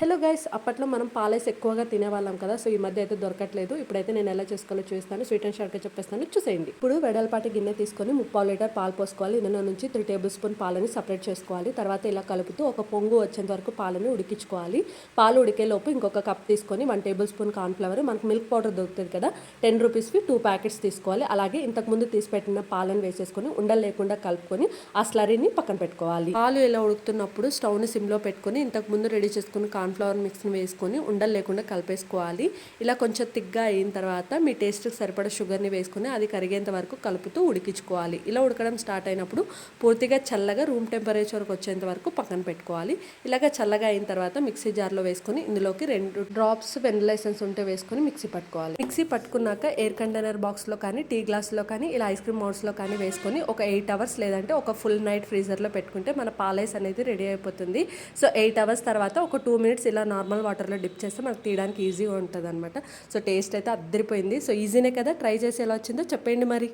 Hello guys, అప్పట్లో మనం పాలేసి ఎక్కువగా తినేవాళ్ళం కదా. సో ఈ మధ్య అయితే దొరకట్లేదు. ఇప్పుడైతే నేను ఎలా చేసుకోవాలో చూస్తాను. స్వీట్ అండ్ షార్ట్గా చెప్పేస్తాను, చూసేయండి. ఇప్పుడు వెడల్పాటి గిన్నె తీసుకొని 3/4 లీటర్ పాలు పోసుకోవాలి. ఇందులో నుంచి 3 టేబుల్ స్పూన్ పాలని సపరేట్ చేసుకోవాలి. తర్వాత ఇలా కలుపుతూ ఒక పొంగు వచ్చేంత వరకు పాలని ఉడికించుకోవాలి. పాలు ఉడికేలోపు ఇంకొక కప్ తీసుకొని 1 టేబుల్ స్పూన్ కార్న్ఫ్లవర్, మనకు మిల్క్ పౌడర్ దొరుకుతుంది కదా, 10 రూపీస్వి 2 ప్యాకెట్స్ తీసుకోవాలి. అలాగే ఇంతకుముందు తీసి పెట్టిన పాలను వేసేసుకొని ఉండలు లేకుండా కలుపుకొని ఆ స్లరీని పక్కన పెట్టుకోవాలి. పాలు ఇలా ఉడుకుతున్నప్పుడు స్టవ్ని సిమ్లో పెట్టుకొని ఇంతకుముందు రెడీ చేసుకుని కార్న్ఫ్లవర్ మిక్స్ని వేసుకొని ఉండలు లేకుండా కలిపేసుకోవాలి. ఇలా కొంచెం తిగ్గా అయిన తర్వాత మీ టేస్ట్కి సరిపడా షుగర్ని వేసుకొని అది కరిగేంత వరకు కలుపుతూ ఉడికించుకోవాలి. ఇలా ఉడకడం స్టార్ట్ అయినప్పుడు పూర్తిగా చల్లగా రూమ్ టెంపరేచర్కి వచ్చేంత వరకు పక్కన పెట్టుకోవాలి. ఇలాగ చల్లగా అయిన తర్వాత మిక్సీ జార్లో వేసుకొని ఇందులోకి 2 డ్రాప్స్ వెనిలా ఎసెన్స్ ఉంటే వేసుకొని మిక్సీ పట్టుకోవాలి. మిక్సీ పట్టుకున్నాక ఎయిర్ కంటైనర్ బాక్స్లో కానీ టీ గ్లాస్లో కానీ ఇలా ఐస్ క్రీమ్ మౌల్స్లో కానీ వేసుకొని ఒక 8 అవర్స్ లేదంటే ఒక ఫుల్ నైట్ ఫ్రీజర్లో పెట్టుకుంటే మన పాలైస్ అనేది రెడీ అయిపోతుంది. సో 8 అవర్స్ తర్వాత ఒక 2 మినిట్స్ ఇలా నార్మల్ వాటర్లో డిప్ చేస్తే మనకు తీయడానికి ఈజీగా ఉంటుంది అనమాట. సో టేస్ట్ అయితే అద్దరిపోయింది. సో ఈజీనే కదా, ట్రై చేసి ఎలా వచ్చిందో చెప్పండి మరి.